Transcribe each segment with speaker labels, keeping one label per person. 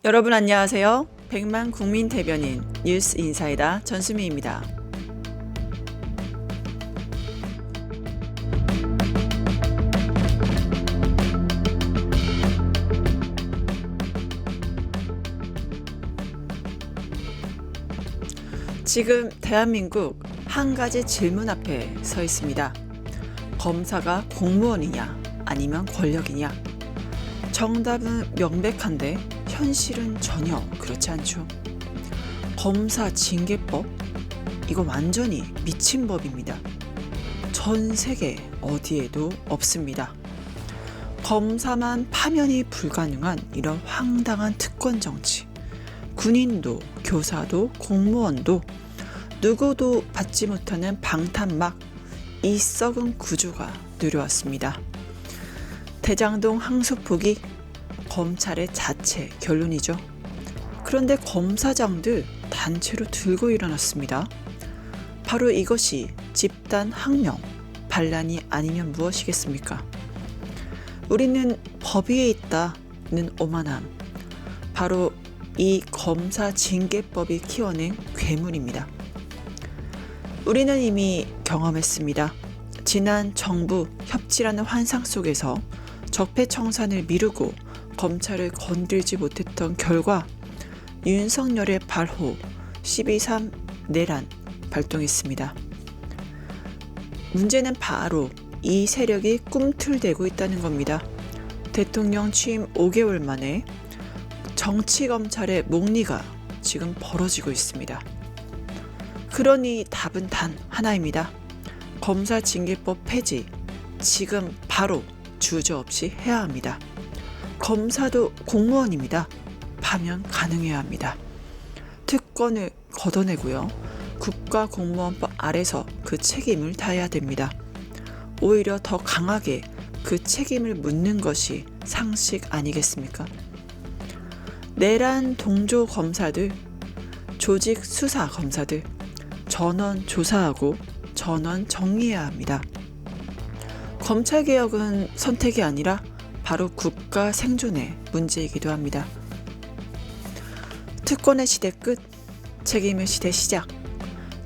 Speaker 1: 여러분 안녕하세요. 백만 국민 대변인 뉴스 인사이다 전수미입니다. 지금 대한민국 한 가지 질문 앞에 서 있습니다. 검사가 공무원이냐 아니면 권력이냐? 정답은 명백한데 현실은 전혀 그렇지 않죠. 검사 징계법? 이거 완전히 미친 법입니다. 전 세계 어디에도 없습니다. 검사만 파면이 불가능한 이런 황당한 특권 정치. 군인도 교사도 공무원도 누구도 받지 못하는 방탄막, 이 썩은 구조가 누려왔습니다. 대장동 항소폭이 검찰의 자체 결론이죠. 그런데 검사장들 단체로 들고 일어났습니다. 바로 이것이 집단 항명, 반란이 아니면 무엇이겠습니까? 우리는 법 위에 있다는 오만함, 바로 이 검사 징계법이 키워낸 괴물입니다. 우리는 이미 경험했습니다. 지난 정부 협치라는 환상 속에서 적폐청산을 미루고 검찰을 건들지 못했던 결과 윤석열의 발호 12.3 내란 발동했습니다. 문제는 바로 이 세력이 꿈틀대고 있다는 겁니다. 대통령 취임 5개월 만에 정치검찰의 목리가 지금 벌어지고 있습니다. 그러니 답은 단 하나입니다. 검사징계법 폐지, 지금 바로 주저없이 해야 합니다. 검사도 공무원입니다. 파면 가능해야 합니다. 특권을 걷어내고요. 국가공무원법 아래서 그 책임을 다해야 됩니다. 오히려 더 강하게 그 책임을 묻는 것이 상식 아니겠습니까? 내란 동조 검사들, 조직 수사 검사들, 전원 조사하고 전원 정리해야 합니다. 검찰개혁은 선택이 아니라 바로 국가 생존의 문제이기도 합니다. 특권의 시대 끝, 책임의 시대 시작.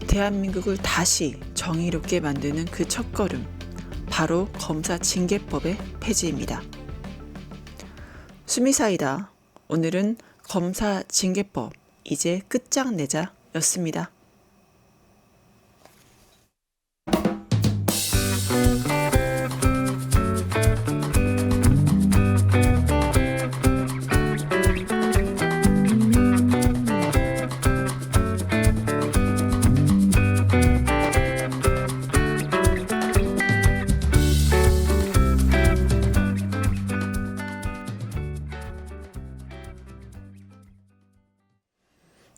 Speaker 1: 대한민국을 다시 정의롭게 만드는 그 첫걸음, 바로 검사 징계법의 폐지입니다. 수미사이다. 오늘은 검사 징계법 이제 끝장내자 였습니다.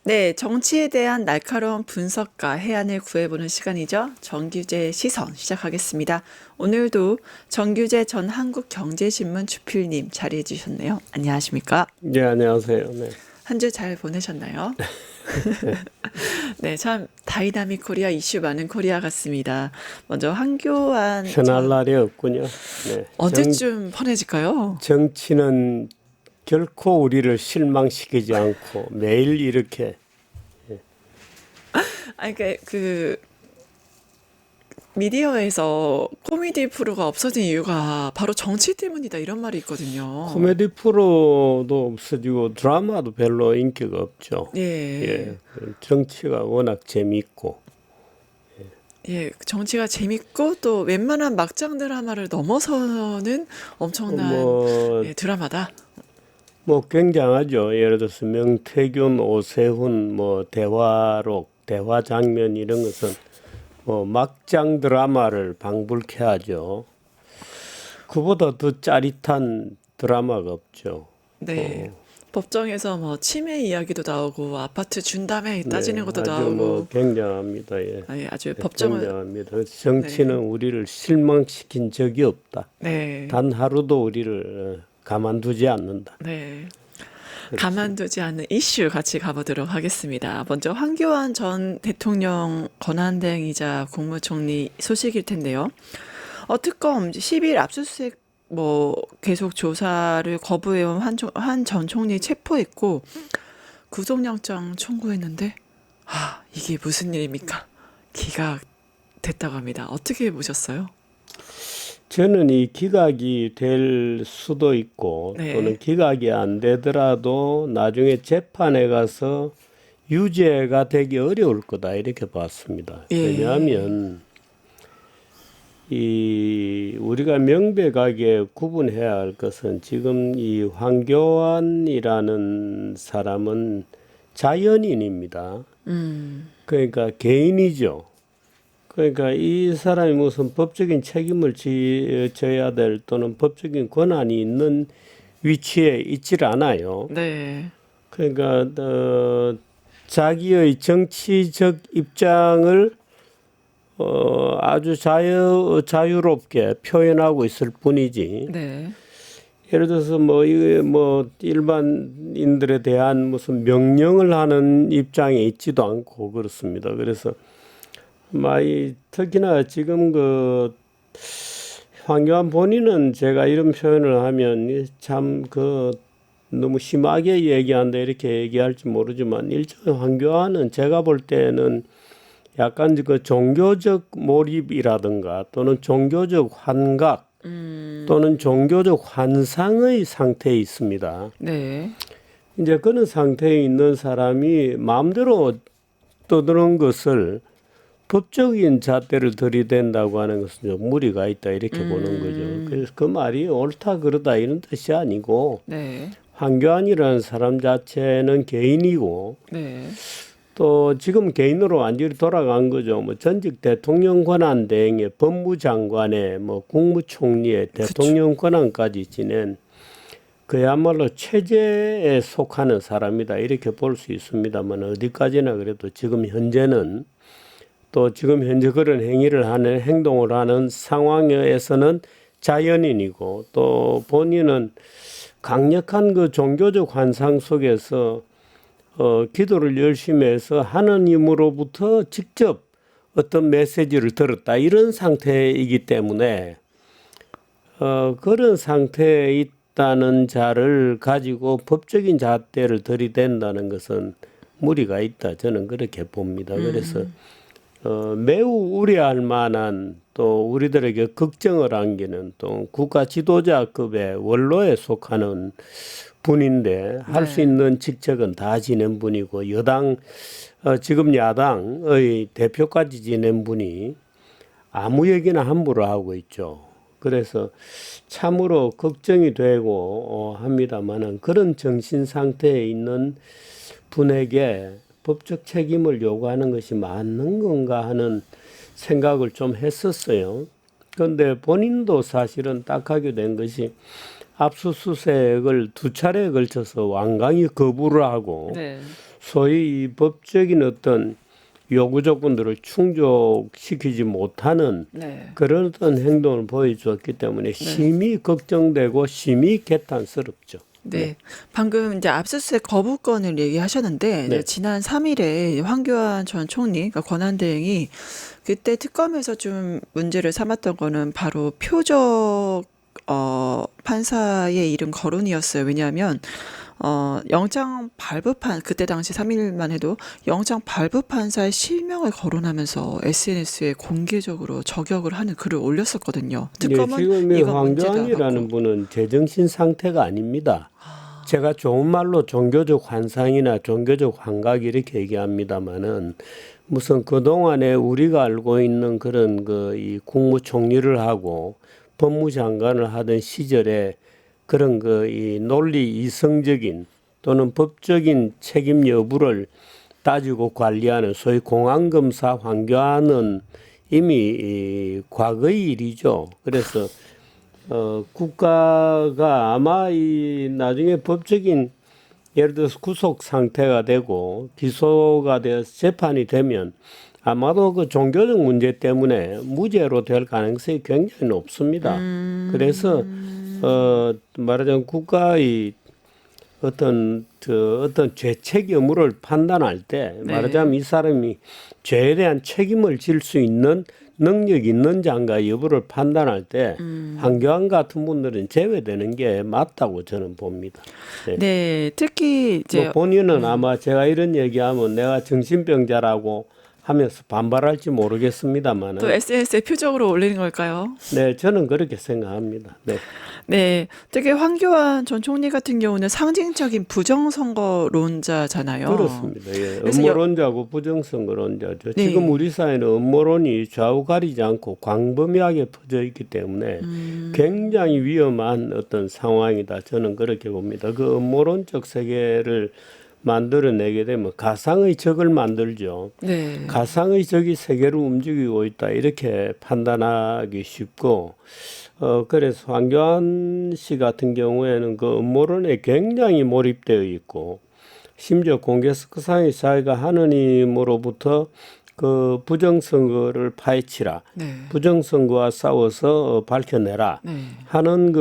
Speaker 1: 네, 정치에 대한 날카로운 분석과 해안을 구해보는 시간이죠. 정규재 시선 시작하겠습니다. 오늘도 정규재 전 한국경제신문 주필님 자리해 주셨네요. 안녕하십니까?
Speaker 2: 네, 안녕하세요. 네.
Speaker 1: 한 주 잘 보내셨나요? 네, 참 다이나믹 코리아, 이슈 많은 코리아 같습니다. 먼저 한교안
Speaker 2: 편할 날이 없군요. 네.
Speaker 1: 언제쯤 편해질까요?
Speaker 2: 정치는 결코 우리를 실망시키지 않고 매일 이렇게
Speaker 1: 아니 그 미디어에서 코미디 프로가 없어진 이유가 바로 정치 때문이다 이런 말이 있거든요.
Speaker 2: 코미디 프로도 없어지고 드라마도 별로 인기가 없죠.
Speaker 1: 예.
Speaker 2: 예, 정치가 워낙 재미있고
Speaker 1: 예, 정치가 재밌고 또 웬만한 막장 드라마를 넘어서는 엄청난
Speaker 2: 뭐,
Speaker 1: 예, 드라마다.
Speaker 2: 뭐 굉장하죠. 예를 들어서 명태균, 오세훈, 뭐 대화록, 대화 장면 이런 것은 뭐 막장 드라마를 방불케 하죠. 그보다 더 짜릿한 드라마가 없죠.
Speaker 1: 네. 법정에서 뭐 치매 이야기도 나오고 아파트 준다며 따지는 것도
Speaker 2: 아주
Speaker 1: 나오고.
Speaker 2: 뭐 굉장합니다. 예.
Speaker 1: 예, 아주
Speaker 2: 네,
Speaker 1: 법정은
Speaker 2: 굉장합니다. 그래서 정치는 우리를 실망시킨 적이 없다.
Speaker 1: 네.
Speaker 2: 단 하루도 우리를 가만두지 않는다.
Speaker 1: 네. 가만두지 않는 이슈 같이 가보도록 하겠습니다. 먼저 황교안 전 대통령 권한대행이자 국무총리 소식일 텐데요. 특검 10일 압수수색 뭐 계속 조사를 거부해온 한 전 총리 체포했고 구속영장 청구했는데 이게 무슨 일입니까? 기각됐다고 합니다. 어떻게 보셨어요?
Speaker 2: 저는 이 기각이 될 수도 있고
Speaker 1: 네.
Speaker 2: 또는 기각이 안 되더라도 나중에 재판에 가서 유죄가 되기 어려울 거다 이렇게 봤습니다.
Speaker 1: 예.
Speaker 2: 왜냐하면 이 우리가 명백하게 구분해야 할 것은 지금 이 황교안이라는 사람은 자연인입니다. 그러니까 개인이죠. 그러니까 이 사람이 무슨 법적인 책임을 져야 될 또는 법적인 권한이 있는 위치에 있질 않아요.
Speaker 1: 네.
Speaker 2: 그러니까 자기의 정치적 입장을 아주 자유롭게 표현하고 있을 뿐이지.
Speaker 1: 네.
Speaker 2: 예를 들어서 뭐 일반인들에 대한 무슨 명령을 하는 입장에 있지도 않고 그렇습니다. 그래서 특히나 지금 황교안 본인은 제가 이런 표현을 하면 참 너무 심하게 얘기한다 이렇게 얘기할지 모르지만 일종 황교안은 제가 볼 때는 약간 종교적 몰입이라든가 또는 종교적 환각 또는 종교적 환상의 상태에 있습니다.
Speaker 1: 네.
Speaker 2: 이제 그런 상태에 있는 사람이 마음대로 떠드는 것을 법적인 잣대를 들이댄다고 하는 것은 좀 무리가 있다 이렇게 보는 거죠. 그래서 그 말이 옳다 그러다 이런 뜻이 아니고
Speaker 1: 네.
Speaker 2: 황교안이라는 사람 자체는 개인이고
Speaker 1: 네.
Speaker 2: 또 지금 개인으로 완전히 돌아간 거죠. 뭐 전직 대통령 권한 대행의 법무장관의 뭐 국무총리의 대통령 권한까지 지낸 그야말로 체제에 속하는 사람이다 이렇게 볼 수 있습니다만 어디까지나 그래도 지금 현재는 또 지금 현재 그런 행동을 하는 상황에서는 자연인이고 또 본인은 강력한 종교적 환상 속에서 기도를 열심히 해서 하느님으로부터 직접 어떤 메시지를 들었다 이런 상태이기 때문에 그런 상태에 있다는 자를 가지고 법적인 잣대를 들이댄다는 것은 무리가 있다 저는 그렇게 봅니다. 그래서 매우 우려할 만한 또 우리들에게 걱정을 안기는 또 국가 지도자급의 원로에 속하는 분인데 할 수 있는 직책은 다 지낸 분이고 지금 야당의 대표까지 지낸 분이 아무 얘기나 함부로 하고 있죠. 그래서 참으로 걱정이 되고 합니다만은 그런 정신 상태에 있는 분에게 법적 책임을 요구하는 것이 맞는 건가 하는 생각을 좀 했었어요. 그런데 본인도 사실은 딱하게 된 것이 압수수색을 2차례에 걸쳐서 완강히 거부를 하고
Speaker 1: 네.
Speaker 2: 소위 이 법적인 어떤 요구 조건들을 충족시키지 못하는
Speaker 1: 네.
Speaker 2: 그런 어떤 행동을 보여주었기 때문에 심히 걱정되고 심히 개탄스럽죠.
Speaker 1: 네. 방금 이제 압수수색 거부권을 얘기하셨는데
Speaker 2: 네.
Speaker 1: 지난 3일에 황교안 전 총리, 그러니까 권한대행이 그때 특검에서 좀 문제를 삼았던 거는 바로 표적 판사의 이름 거론이었어요. 왜냐하면 영장 발부판 그때 당시 3일만 해도 영장 발부 판사의 실명을 거론하면서 SNS에 공개적으로 저격을 하는 글을 올렸었거든요. 특검은
Speaker 2: 지금 이
Speaker 1: 이거 문제다
Speaker 2: 황교안이라는
Speaker 1: 하고.
Speaker 2: 분은 제정신 상태가 아닙니다. 제가 좋은 말로 종교적 환상이나 종교적 환각 이렇게 얘기합니다마는 무슨 그동안에 우리가 알고 있는 그런 이 국무총리를 하고 법무장관을 하던 시절에 그런 이 논리 이성적인 또는 법적인 책임 여부를 따지고 관리하는 소위 공안검사 황교안은 이미 이 과거의 일이죠. 그래서 국가가 아마 이 나중에 법적인 예를 들어서 구속 상태가 되고 기소가 되어서 재판이 되면 아마도 그 종교적 문제 때문에 무죄로 될 가능성이 굉장히 높습니다. 그래서 말하자면 국가의 어떤 죄책 여부를 판단할 때 말하자면 이 사람이 죄에 대한 책임을 질 수 있는 능력 있는 자인가 여부를 판단할 때 황교안 같은 분들은 제외되는 게 맞다고 저는 봅니다. 네.
Speaker 1: 네, 특히 이제
Speaker 2: 뭐 본인은 아마 제가 이런 얘기하면 내가 정신병자라고 하면서 반발할지 모르겠습니다만은
Speaker 1: 또 SNS에 표적으로 올리는 걸까요?
Speaker 2: 네, 저는 그렇게 생각합니다. 네.
Speaker 1: 네, 특히 황교안 전 총리 같은 경우는 상징적인 부정선거론자잖아요.
Speaker 2: 그렇습니다. 예.
Speaker 1: 그래서
Speaker 2: 음모론자고 부정선거론자죠.
Speaker 1: 네.
Speaker 2: 지금 우리 사회는 음모론이 좌우 가리지 않고 광범위하게 퍼져 있기 때문에 굉장히 위험한 어떤 상황이다. 저는 그렇게 봅니다. 그 음모론적 세계를 만들어내게 되면 가상의 적을 만들죠.
Speaker 1: 네.
Speaker 2: 가상의 적이 세계를 움직이고 있다. 이렇게 판단하기 쉽고 그래서 황교안 씨 같은 경우에는 그 음모론에 굉장히 몰입되어 있고 심지어 공개석상의 자기가 하느님으로부터 그 부정선거를 파헤치라,
Speaker 1: 네.
Speaker 2: 부정선거와 싸워서 밝혀내라
Speaker 1: 네.
Speaker 2: 하는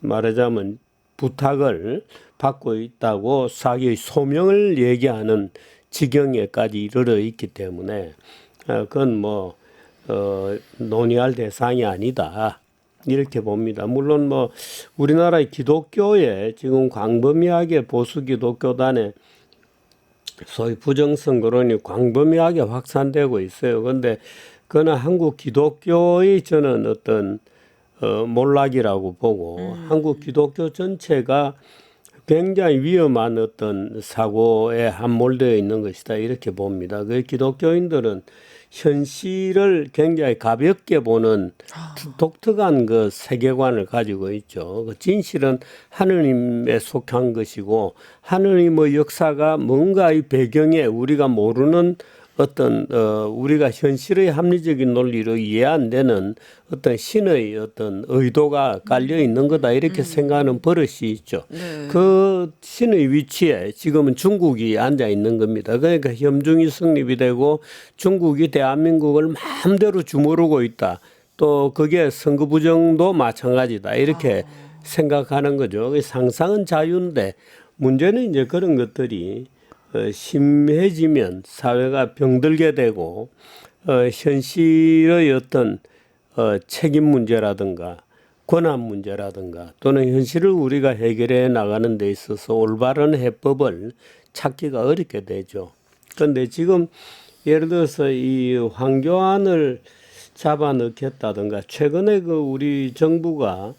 Speaker 2: 말하자면 부탁을 받고 있다고 자기의 소명을 얘기하는 지경에까지 이르러 있기 때문에 그건 뭐 논의할 대상이 아니다. 이렇게 봅니다. 물론 뭐 우리나라의 기독교에 지금 광범위하게 보수 기독교단에 소위 부정선거론이 광범위하게 확산되고 있어요. 그런데 그는 한국 기독교의 저는 어떤 몰락이라고 보고 한국 기독교 전체가 굉장히 위험한 어떤 사고에 함몰되어 있는 것이다. 이렇게 봅니다. 그 기독교인들은 현실을 굉장히 가볍게 보는 독특한 그 세계관을 가지고 있죠. 그 진실은 하느님에 속한 것이고 하느님의 역사가 뭔가 이 배경에 우리가 모르는 어떤 우리가 현실의 합리적인 논리로 이해 안 되는 어떤 신의 어떤 의도가 깔려 있는 거다 이렇게 생각하는 버릇이 있죠.
Speaker 1: 네.
Speaker 2: 그 신의 위치에 지금은 중국이 앉아 있는 겁니다. 그러니까 협중이 성립이 되고 중국이 대한민국을 마음대로 주무르고 있다. 또 그게 선거 부정도 마찬가지다. 이렇게 생각하는 거죠. 상상은 자유인데 문제는 이제 그런 것들이 심해지면 사회가 병들게 되고 현실의 어떤 책임 문제라든가 권한 문제라든가 또는 현실을 우리가 해결해 나가는 데 있어서 올바른 해법을 찾기가 어렵게 되죠. 그런데 지금 예를 들어서 이 황교안을 잡아넣겠다든가 최근에 그 우리 정부가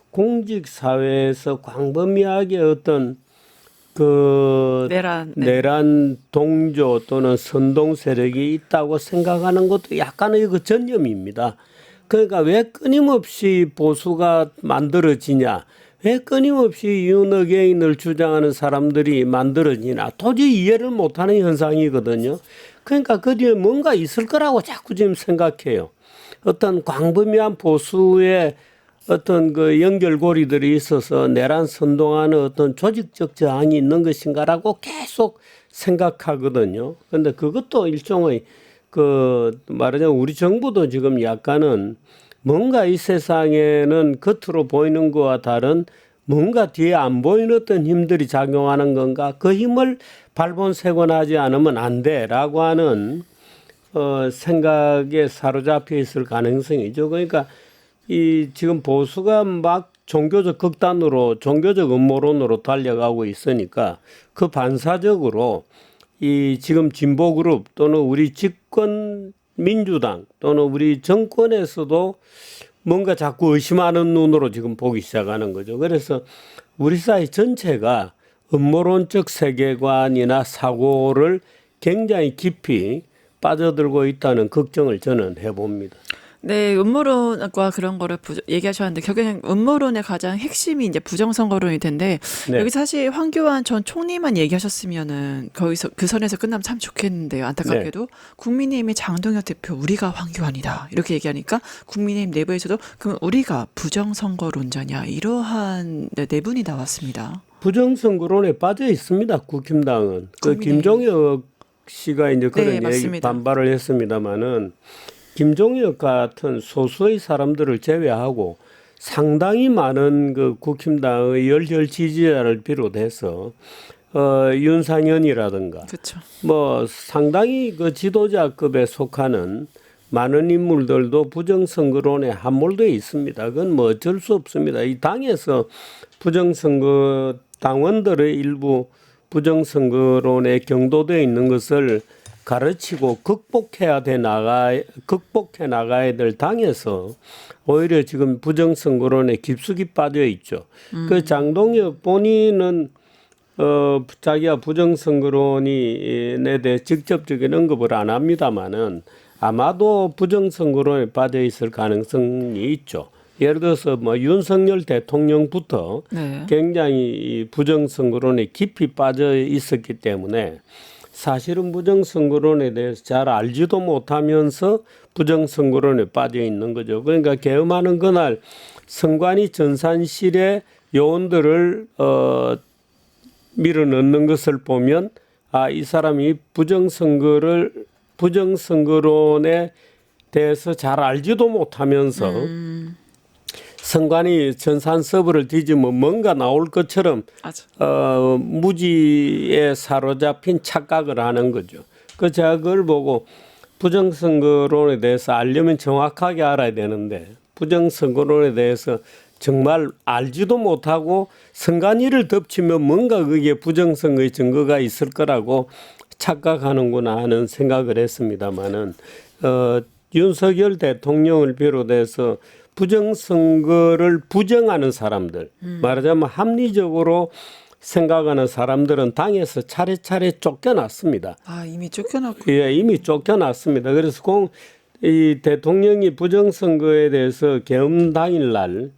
Speaker 2: 공직 사회에서 광범위하게 어떤 그 내란 동조 또는 선동 세력이 있다고 생각하는 것도 약간의 그 전념입니다. 그러니까 왜 끊임없이 보수가 만들어지냐, 왜 끊임없이 윤어게인을 주장하는 사람들이 만들어지나 도저히 이해를 못하는 현상이거든요. 그러니까 그 뒤에 뭔가 있을 거라고 자꾸 지금 생각해요. 어떤 광범위한 보수의 어떤 그 연결고리들이 있어서 내란 선동하는 어떤 조직적 저항이 있는 것인가라고 계속 생각하거든요. 그런데 그것도 일종의 그 말하자면 우리 정부도 지금 약간은 뭔가 이 세상에는 겉으로 보이는 것과 다른 뭔가 뒤에 안 보이는 어떤 힘들이 작용하는 건가 그 힘을 발본색원하지 않으면 안 돼라고 하는 생각에 사로잡혀 있을 가능성이죠. 그러니까 이 지금 보수가 막 종교적 극단으로 종교적 음모론으로 달려가고 있으니까 그 반사적으로 이 지금 진보 그룹 또는 우리 집권 민주당 또는 우리 정권에서도 뭔가 자꾸 의심하는 눈으로 지금 보기 시작하는 거죠. 그래서 우리 사회 전체가 음모론적 세계관이나 사고를 굉장히 깊이 빠져들고 있다는 걱정을 저는 해봅니다.
Speaker 1: 네, 음모론과 그런 거를 얘기하셨는데 결국에는 음모론의 가장 핵심이 이제 부정선거론일 텐데
Speaker 2: 네.
Speaker 1: 여기 사실 황교안 전 총리만 얘기하셨으면은 거기서 그 선에서 끝나면 참 좋겠는데요. 안타깝게도 국민의힘의 장동혁 대표 우리가 황교안이다 이렇게 얘기하니까 국민의힘 내부에서도 그럼 우리가 부정선거론자냐 이러한 내분이 나왔습니다.
Speaker 2: 부정선거론에 빠져 있습니다. 국힘당은 그 김종혁 씨가 이제 그런 얘기 반발을 했습니다마는. 김종혁 같은 소수의 사람들을 제외하고 상당히 많은 그 국힘당의 열혈 지지자를 비롯해서 윤상현이라든가
Speaker 1: 그쵸.
Speaker 2: 뭐 상당히 그 지도자급에 속하는 많은 인물들도 부정선거론에 함몰되어 있습니다. 그건 뭐 어쩔 수 없습니다. 이 당에서 부정선거 당원들의 일부 부정선거론에 경도되어 있는 것을 가르치고 극복해 나가야 될 당에서 오히려 지금 부정선거론에 깊숙이 빠져 있죠. 그 장동혁 본인은 자기가 부정선거론에 대해 직접적인 언급을 안 합니다만은 아마도 부정선거론에 빠져 있을 가능성이 있죠. 예를 들어서 뭐 윤석열 대통령부터
Speaker 1: 네.
Speaker 2: 굉장히 이 부정선거론에 깊이 빠져 있었기 때문에 사실은 부정선거론에 대해서 잘 알지도 못하면서 부정선거론에 빠져 있는 거죠. 그러니까 개엄하는 그날 선관위 전산실에 요원들을 밀어넣는 것을 보면 이 사람이 부정선거론에 대해서 잘 알지도 못하면서 선관위 전산 서버를 뒤지면 뭔가 나올 것처럼 무지에 사로잡힌 착각을 하는 거죠. 제가 그걸 보고 부정선거론에 대해서 알려면 정확하게 알아야 되는데 부정선거론에 대해서 정말 알지도 못하고 선관위를 덮치면 뭔가 그게 부정선거의 증거가 있을 거라고 착각하는구나 하는 생각을 했습니다마는 윤석열 대통령을 비롯해서 부정선거를 부정하는 사람들, 말하자면 합리적으로 생각하는 사람들은 당에서 차례차례 쫓겨났습니다.
Speaker 1: 이미 쫓겨났고.
Speaker 2: 예, 이미 쫓겨났습니다. 그래서 이 대통령이 부정선거에 대해서 계엄 당일날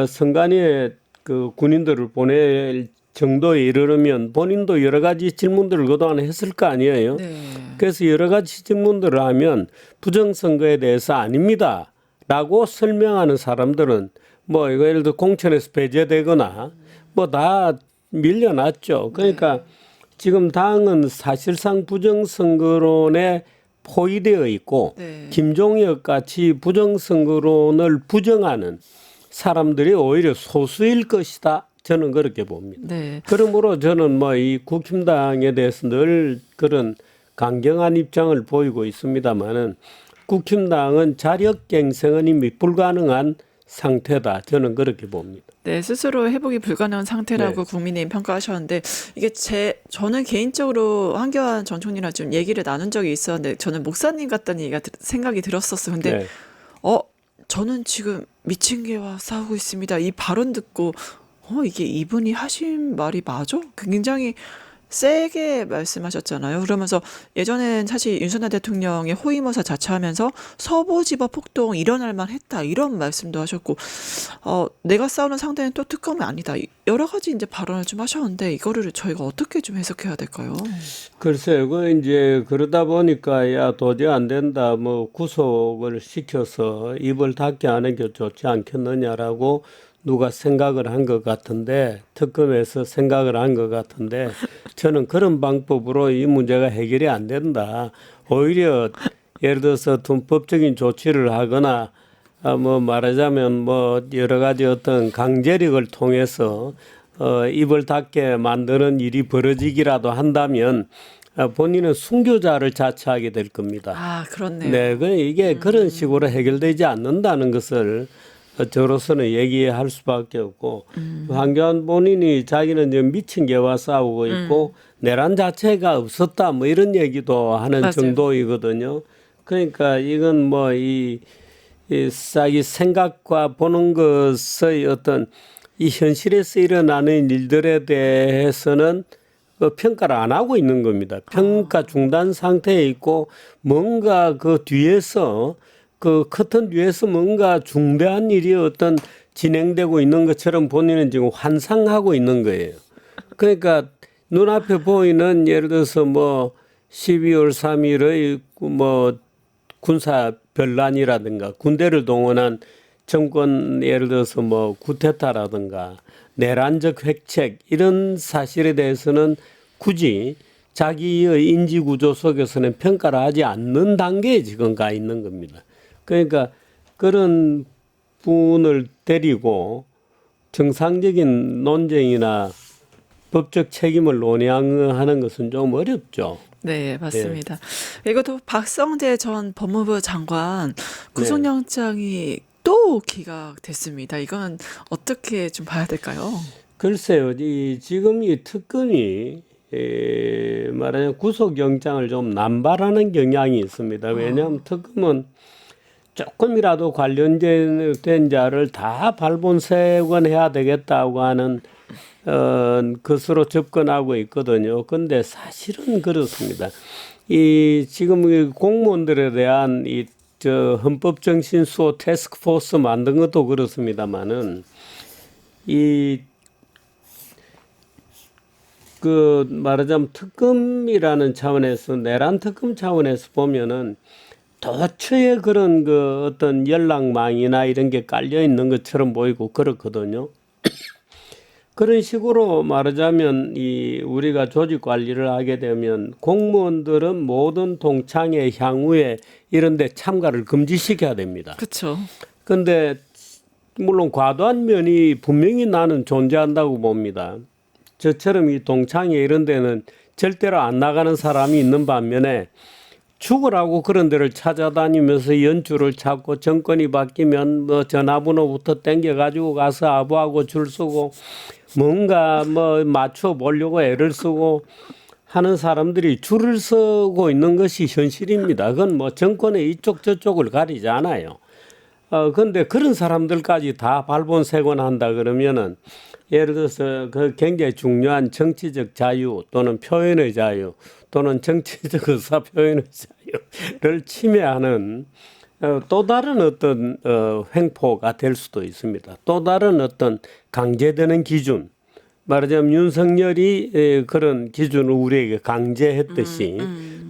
Speaker 2: 선관위에 그 군인들을 보낼 정도에 이르려면 본인도 여러 가지 질문들을 그동안 했을 거 아니에요.
Speaker 1: 네.
Speaker 2: 그래서 여러 가지 질문들을 하면 부정선거에 대해서 아닙니다. 라고 설명하는 사람들은 뭐 이거 예를 들어 공천에서 배제되거나 뭐 다 밀려났죠. 그러니까 지금 당은 사실상 부정선거론에 포위되어 있고 김종혁 같이 부정선거론을 부정하는 사람들이 오히려 소수일 것이다. 저는 그렇게 봅니다.
Speaker 1: 네.
Speaker 2: 그러므로 저는 뭐 이 국힘당에 대해서 늘 그런 강경한 입장을 보이고 있습니다만은 국힘당은 자력갱생은 이미 불가능한 상태다. 저는 그렇게 봅니다.
Speaker 1: 네, 스스로 회복이 불가능한 상태라고
Speaker 2: 네.
Speaker 1: 국민의힘 평가하셨는데 이게 저는 개인적으로 한교안 전 총리랑 좀 얘기를 나눈 적이 있었는데 저는 목사님 같다는 얘기가 생각이 들었었어요. 근데
Speaker 2: 네.
Speaker 1: 저는 지금 미친 개와 싸우고 있습니다. 이 발언 듣고 이게 이분이 하신 말이 맞아? 굉장히 세게 말씀하셨잖아요. 그러면서 예전엔 사실 윤석열 대통령의 호위무사 자처하면서 서부지법 폭동 일어날 만했다 이런 말씀도 하셨고 내가 싸우는 상대는 또 특검이 아니다 여러 가지 이제 발언을 좀 하셨는데 이거를 저희가 어떻게 좀 해석해야 될까요?
Speaker 2: 글쎄요, 이제 그러다 보니까 야 도저히 안 된다, 뭐 구속을 시켜서 입을 닫게 하는 게 좋지 않겠느냐라고 누가 생각을 한 것 같은데 특검에서 생각을 한 것 같은데 저는 그런 방법으로 이 문제가 해결이 안 된다. 오히려 예를 들어서 법적인 조치를 하거나 뭐 말하자면 뭐 여러 가지 어떤 강제력을 통해서 입을 닫게 만드는 일이 벌어지기라도 한다면 본인은 순교자를 자처하게 될 겁니다.
Speaker 1: 그렇네요.
Speaker 2: 네, 이게 그런 식으로 해결되지 않는다는 것을 저로서는 얘기할 수밖에 없고 한교안 본인이 자기는 지금 미친 개와 싸우고 있고 내란 자체가 없었다 뭐 이런 얘기도 하는
Speaker 1: 맞아요.
Speaker 2: 정도이거든요. 그러니까 이건 뭐 이 자기 생각과 보는 것의 어떤 이 현실에서 일어나는 일들에 대해서는 평가를 안 하고 있는 겁니다. 평가 중단 상태에 있고 뭔가 그 뒤에서 그 커튼 뒤에서 뭔가 중대한 일이 어떤 진행되고 있는 것처럼 본인은 지금 환상하고 있는 거예요. 그러니까 눈앞에 보이는 예를 들어서 뭐 12월 3일의 뭐 군사 변란이라든가 군대를 동원한 정권 예를 들어서 뭐 쿠데타라든가 내란적 획책 이런 사실에 대해서는 굳이 자기의 인지 구조 속에서는 평가를 하지 않는 단계에 지금 가 있는 겁니다. 그러니까 그런 분을 데리고 정상적인 논쟁이나 법적 책임을 논의하는 것은 좀 어렵죠.
Speaker 1: 네, 맞습니다. 그리고 또 박성재 전 법무부 장관 구속영장이 또 기각됐습니다. 이건 어떻게 좀 봐야 될까요?
Speaker 2: 글쎄요, 지금 이 특검이 말하자면 구속영장을 좀 남발하는 경향이 있습니다. 왜냐하면 특검은 조금이라도 관련된 자를 다 발본색원해야 되겠다고 하는 것으로 접근하고 있거든요. 근데 사실은 그렇습니다. 이 지금 이 공무원들에 대한 저 헌법정신수호 태스크포스 만든 것도 그렇습니다만은 말하자면 특검이라는 차원에서 내란 특검 차원에서 보면은 도처에 그런 어떤 연락망이나 이런 게 깔려 있는 것처럼 보이고 그렇거든요. 그런 식으로 말하자면 우리가 조직 관리를 하게 되면 공무원들은 모든 동창회 향후에 이런 데 참가를 금지시켜야 됩니다.
Speaker 1: 그렇죠.
Speaker 2: 근데 물론 과도한 면이 분명히 나는 존재한다고 봅니다. 저처럼 이 동창회 이런 데는 절대로 안 나가는 사람이 있는 반면에 죽으라고 그런 데를 찾아다니면서 연주를 찾고 정권이 바뀌면 뭐 전화번호부터 땡겨가지고 가서 아부하고 줄 서고 뭔가 뭐 맞춰 보려고 애를 쓰고 하는 사람들이 줄을 서고 있는 것이 현실입니다. 그건 뭐 정권의 이쪽 저쪽을 가리지 않아요. 근데 그런 사람들까지 다 발본색원한다 그러면은 예를 들어서 그 굉장히 중요한 정치적 자유 또는 표현의 자유 또는 정치적 의사 표현의 자유를 침해하는 또 다른 어떤 횡포가 될 수도 있습니다. 또 다른 어떤 강제되는 기준, 말하자면 윤석열이 그런 기준을 우리에게 강제했듯이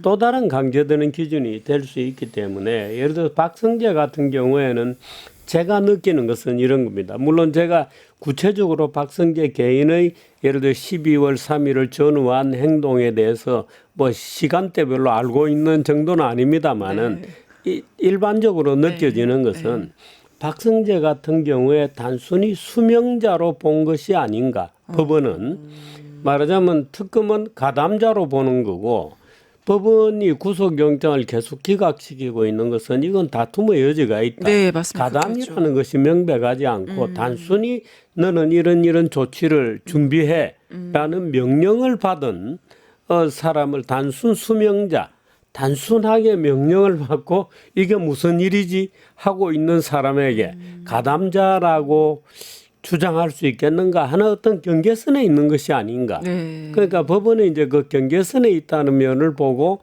Speaker 2: 또 다른 강제되는 기준이 될 수 있기 때문에 예를 들어 박성재 같은 경우에는 제가 느끼는 것은 이런 겁니다. 물론 제가 구체적으로 박성재 개인의 예를 들어 12월 3일을 전후한 행동에 대해서 뭐 시간대별로 알고 있는 정도는 아닙니다만은 일반적으로 느껴지는 것은 박성재 같은 경우에 단순히 수명자로 본 것이 아닌가. 법원은 말하자면 특검은 가담자로 보는 거고 법원이 구속영장을 계속 기각시키고 있는 것은 이건 다툼의 여지가 있다.
Speaker 1: 네, 맞습니다.
Speaker 2: 가담이라는 것이 명백하지 않고 단순히 너는 이런 조치를 준비해라는 명령을 받은 사람을 단순 수명자, 단순하게 명령을 받고 이게 무슨 일이지 하고 있는 사람에게 가담자라고 주장할 수 있겠는가 하는 어떤 경계선에 있는 것이 아닌가.
Speaker 1: 네.
Speaker 2: 그러니까 법원은 이제 그 경계선에 있다는 면을 보고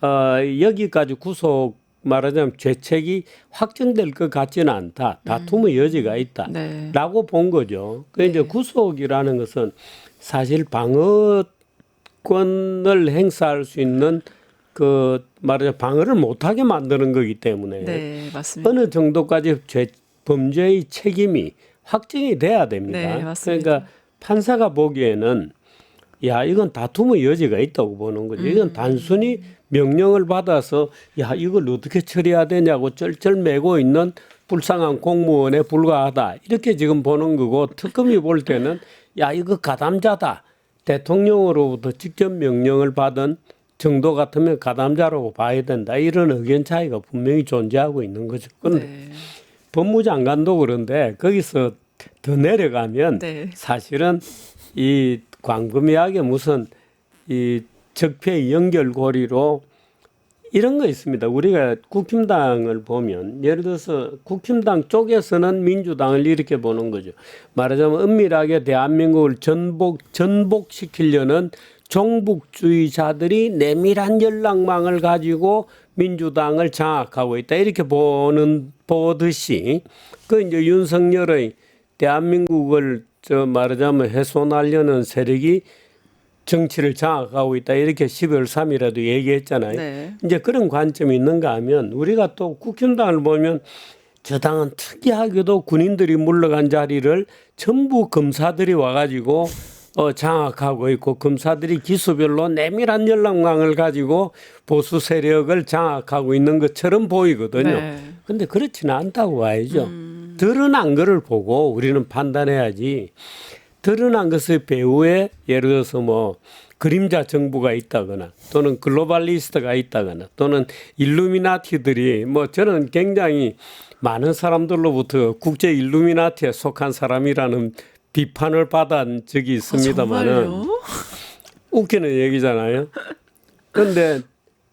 Speaker 2: 여기까지 구속 말하자면 죄책이 확정될 것 같지는 않다. 다툼의 여지가 있다라고 본 거죠. 그 이제 구속이라는 것은 사실 방어권을 행사할 수 있는 그 말하자면 방어를 못하게 만드는 거기 때문에
Speaker 1: 맞습니다.
Speaker 2: 어느 정도까지 범죄의 책임이 확정이 돼야 됩니다.
Speaker 1: 네, 맞습니다.
Speaker 2: 그러니까 판사가 보기에는 야 이건 다툼의 여지가 있다고 보는 거죠. 이건 단순히 명령을 받아서 야 이걸 어떻게 처리해야 되냐고 쩔쩔매고 있는 불쌍한 공무원에 불과하다. 이렇게 지금 보는 거고 특검이 볼 때는 야 이거 가담자다. 대통령으로부터 직접 명령을 받은 정도 같으면 가담자라고 봐야 된다. 이런 의견 차이가 분명히 존재하고 있는 거죠. 그런데 법무장관도 그런데 거기서 더 내려가면 사실은 이 광범위하게 무슨 이 적폐 연결고리로 이런 거 있습니다. 우리가 국힘당을 보면 예를 들어서 국힘당 쪽에서는 민주당을 이렇게 보는 거죠. 말하자면 은밀하게 대한민국을 전복시키려는 종북주의자들이 내밀한 연락망을 가지고 민주당을 장악하고 있다. 이렇게 보듯이 그 이제 윤석열의 대한민국을 말하자면 훼손하려는 세력이 정치를 장악하고 있다. 이렇게 12월 3일에도 얘기했잖아요. 이제 그런 관점이 있는가 하면 우리가 또 국힘당을 보면 저 당은 특이하게도 군인들이 물러간 자리를 전부 검사들이 와가지고 장악하고 있고 검사들이 기수별로 내밀한 연락망을 가지고 보수 세력을 장악하고 있는 것처럼 보이거든요. 그런데 그렇지는 않다고 봐야죠. 드러난 거를 보고 우리는 판단해야지 드러난 것의 배후에 예를 들어서 뭐 그림자 정부가 있다거나 또는 글로벌리스트가 있다거나 또는 일루미나티들이 뭐 저는 굉장히 많은 사람들로부터 국제 일루미나티에 속한 사람이라는 비판을 받은 적이 있습니다만은
Speaker 1: 정말요?
Speaker 2: 웃기는 얘기잖아요. 그런데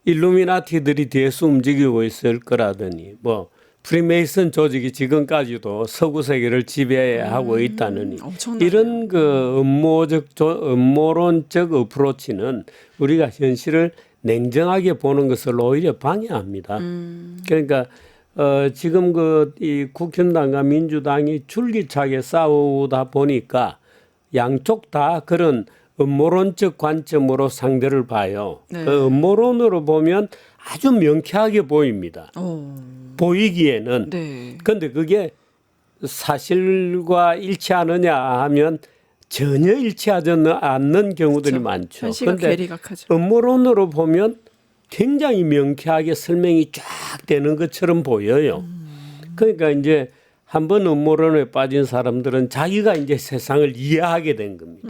Speaker 2: 일루미나티들이 뒤에서 움직이고 있을 거라더니 뭐 프리메이슨 조직이 지금까지도 서구 세계를 지배하고 있다느니
Speaker 1: 엄청나네요.
Speaker 2: 이런 그 음모론적 어프로치는 우리가 현실을 냉정하게 보는 것을 오히려 방해합니다. 그러니까 지금 이 국힘당과 민주당이 줄기차게 싸우다 보니까 양쪽 다 그런 음모론적 관점으로 상대를 봐요.
Speaker 1: 네.
Speaker 2: 그 음모론으로 보면 아주 명쾌하게 보입니다. 보이기에는.
Speaker 1: 네.
Speaker 2: 그런데 그게 사실과 일치하느냐 하면 전혀 일치하지 않는 경우들이
Speaker 1: 그렇죠.
Speaker 2: 많죠.
Speaker 1: 현실과
Speaker 2: 그런데
Speaker 1: 괴리각하죠.
Speaker 2: 음모론으로 보면 굉장히 명쾌하게 설명이 쫙 되는 것처럼 보여요. 그러니까 이제 한번 음모론에 빠진 사람들은 자기가 이제 세상을 이해하게 된 겁니다.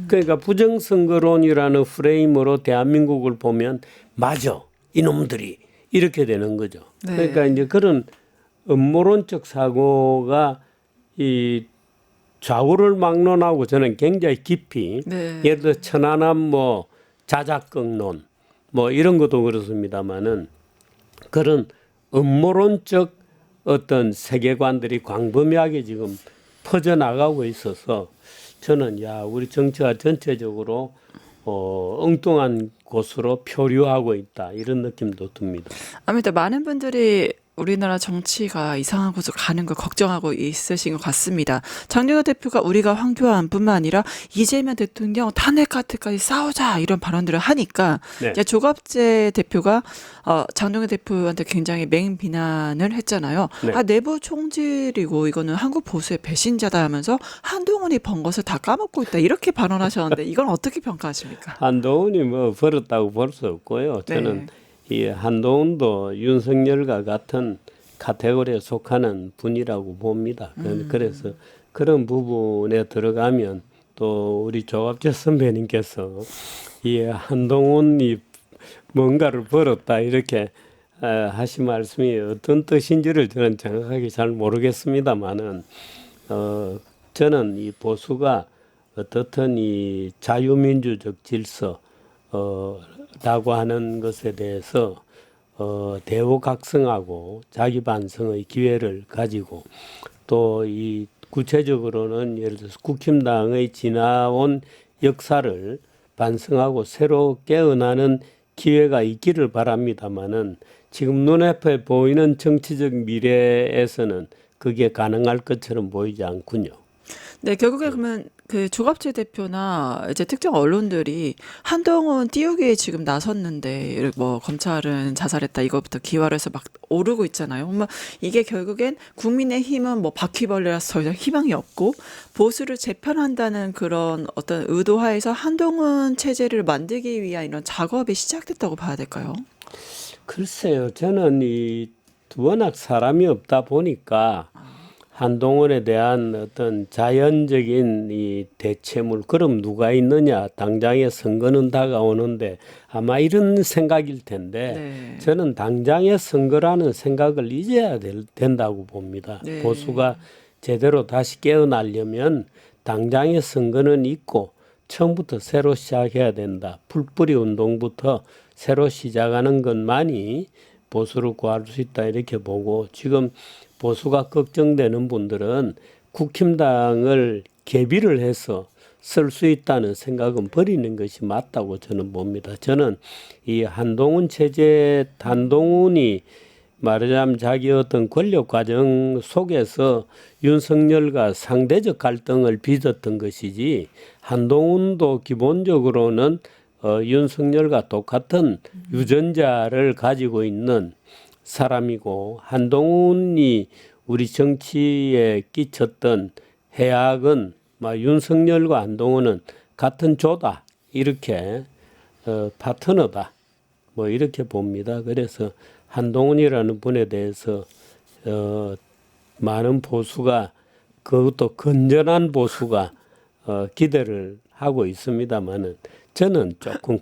Speaker 2: 그러니까 부정선거론이라는 프레임으로 대한민국을 보면 맞아 이놈들이 이렇게 되는 거죠.
Speaker 1: 네.
Speaker 2: 그러니까 이제 그런 음모론적 사고가 이 좌우를 막론하고 저는 굉장히 깊이
Speaker 1: 네.
Speaker 2: 예를 들어 천안함 뭐 자작극론 뭐 이런 것도 그렇습니다만은 그런 음모론적 어떤 세계관들이 광범위하게 지금 퍼져나가고 있어서 저는 우리 정치가 전체적으로 엉뚱한 곳으로 표류하고 있다 이런 느낌도 듭니다.
Speaker 1: 아무튼 많은 분들이 우리나라 정치가 이상한 곳으로 가는 걸 걱정하고 있으신 것 같습니다. 장경화 대표가 우리가 황교안뿐만 아니라 이재명 대통령 탄핵 카트까지 싸우자 이런 발언들을 하니까
Speaker 2: 네.
Speaker 1: 이제 조갑재 대표가 장경화 대표한테 굉장히 맹비난을 했잖아요.
Speaker 2: 네.
Speaker 1: 내부 총질이고 이거는 한국 보수의 배신자다 하면서 한동훈이 번 것을 다 까먹고 있다 이렇게 발언하셨는데 이건 어떻게 평가하십니까?
Speaker 2: 한동훈이 뭐 벌었다고 볼 수 없고요. 저는
Speaker 1: 네.
Speaker 2: 이 한동훈도 윤석열과 같은 카테고리에 속하는 분이라고 봅니다. 그래서 그런 부분에 들어가면 또 우리 조갑재 선배님께서 이 한동훈이 뭔가를 벌었다 이렇게 하신 말씀이 어떤 뜻인지를 저는 정확하게 잘 모르겠습니다만은 저는 이 보수가 어떻든 이 자유민주적 질서 라고 하는 것에 대해서 대우각성하고 자기 반성의 기회를 가지고 또 이 구체적으로는 예를 들어서 국힘당의 지나온 역사를 반성하고 새로 깨어나는 기회가 있기를 바랍니다마는 지금 눈앞에 보이는 정치적 미래에서는 그게 가능할 것처럼 보이지 않군요.
Speaker 1: 네, 결국에 그러면 그 조갑재 대표나 이제 특정 언론들이 한동훈 띄우기에 지금 나섰는데 뭐 검찰은 자살했다 이거부터 기화를 해서 막 오르고 있잖아요. 뭐 이게 결국엔 국민의힘은 뭐 바퀴벌레라서 더 이상 희망이 없고 보수를 재편한다는 그런 어떤 의도하에서 한동훈 체제를 만들기 위한 이런 작업이 시작됐다고 봐야 될까요?
Speaker 2: 글쎄요, 저는 워낙 사람이 없다 보니까 한동훈에 대한 어떤 자연적인 이 대체물, 그럼 누가 있느냐? 당장의 선거는 다가오는데 아마 이런 생각일 텐데
Speaker 1: 네.
Speaker 2: 저는 당장의 선거라는 생각을 잊어야 된다고 봅니다.
Speaker 1: 네.
Speaker 2: 보수가 제대로 다시 깨어나려면 당장의 선거는 있고 처음부터 새로 시작해야 된다. 풀뿌리 운동부터 새로 시작하는 것만이 보수를 구할 수 있다 이렇게 보고 지금 보수가 걱정되는 분들은 국힘당을 개비를 해서 쓸 수 있다는 생각은 버리는 것이 맞다고 저는 봅니다. 저는 이 한동훈 체제, 한동훈이 말하자면 자기 어떤 권력 과정 속에서 윤석열과 상대적 갈등을 빚었던 것이지 한동훈도 기본적으로는 윤석열과 똑같은 유전자를 가지고 있는 사람이고 한동훈이 우리 정치에 끼쳤던 해악은 윤석열과 한동훈은 같은 조다 이렇게 파트너다 뭐 이렇게 봅니다. 그래서 한동훈이라는 분에 대해서 많은 보수가 그것도 건전한 보수가 기대를 하고 있습니다만은 저는 조금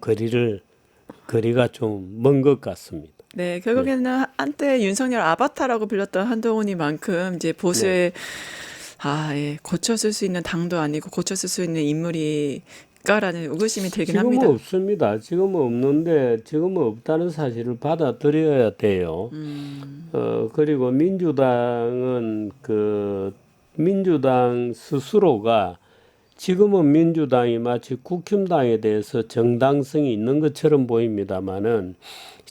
Speaker 2: 거리가 좀 먼 것 같습니다.
Speaker 1: 네, 결국에는 한때 윤석열 아바타라고 불렸던 한동훈이만큼 이제 보수의 예, 고쳤을 수 있는 당도 아니고 고쳤을 수 있는 인물일까라는 의구심이 들긴
Speaker 2: 지금은
Speaker 1: 합니다.
Speaker 2: 없습니다. 지금은 없는데 지금은 없다는 사실을 받아들여야 돼요. 그리고 민주당은 민주당 스스로가 지금은 민주당이 마치 국힘당에 대해서 정당성이 있는 것처럼 보입니다만은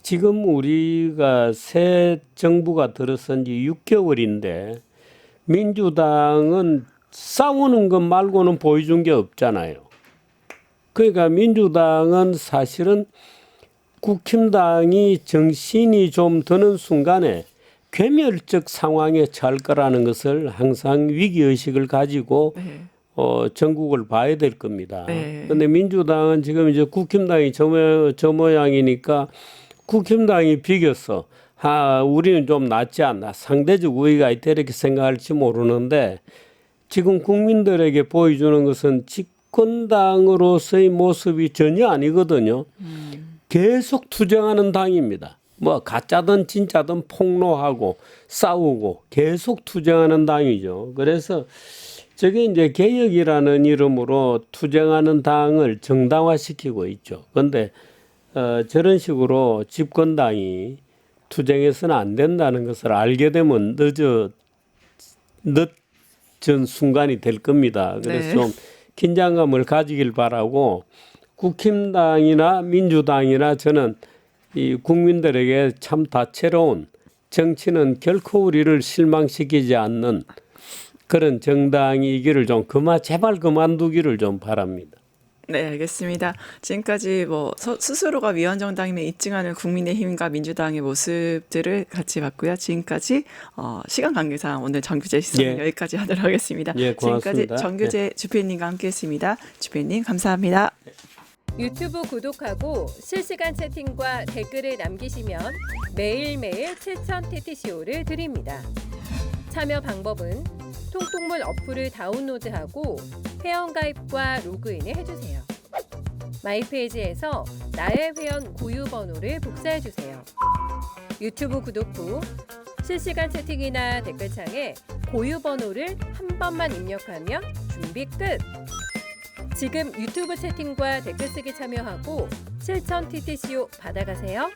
Speaker 2: 지금 우리가 새 정부가 들어선 지 6개월인데 민주당은 싸우는 것 말고는 보여준 게 없잖아요. 그러니까 민주당은 사실은 국힘당이 정신이 좀 드는 순간에 괴멸적 상황에 처할 거라는 것을 항상 위기의식을 가지고
Speaker 1: 네.
Speaker 2: 전국을 봐야 될 겁니다.
Speaker 1: 네.
Speaker 2: 그런데 민주당은 지금 이제 국힘당이 저 모양이니까 국힘당이 비겼어. 우리는 좀 낫지 않나. 상대적 우위가 있다 이렇게 생각할지 모르는데 지금 국민들에게 보여주는 것은 집권당으로서의 모습이 전혀 아니거든요. 계속 투쟁하는 당입니다. 뭐 가짜든 진짜든 폭로하고 싸우고 계속 투쟁하는 당이죠. 그래서 저게 이제 개혁이라는 이름으로 투쟁하는 당을 정당화시키고 있죠. 그런데 저런 식으로 집권당이 투쟁해서는 안 된다는 것을 알게 되면 늦은 순간이 될 겁니다. 그래서
Speaker 1: 네.
Speaker 2: 좀 긴장감을 가지길 바라고 국힘당이나 민주당이나 저는 이 국민들에게 참 다채로운 정치는 결코 우리를 실망시키지 않는 그런 정당이기를 좀 제발 그만두기를 좀 바랍니다.
Speaker 1: 네, 알겠습니다. 지금까지 뭐 스스로가 위헌정당임을 입증하는 국민의힘과 민주당의 모습들을 같이 봤고요. 지금까지 시간 관계상 오늘 정규재 시선은
Speaker 2: 예.
Speaker 1: 여기까지 하도록 하겠습니다.
Speaker 2: 예, 고맙습니다.
Speaker 1: 지금까지 정규재 주필님과 함께했습니다. 주필님 감사합니다.
Speaker 3: 유튜브 구독하고 실시간 채팅과 댓글을 남기시면 매일매일 7천 TTCO를 드립니다. 참여 방법은 통통물 어플을 다운로드하고 회원가입과 로그인을 해주세요. 마이페이지에서 나의 회원 고유 번호를 복사해주세요. 유튜브 구독 후 실시간 채팅이나 댓글창에 고유 번호를 한 번만 입력하면 준비 끝! 지금 유튜브 채팅과 댓글 쓰기 참여하고 실천 TTCO 받아가세요.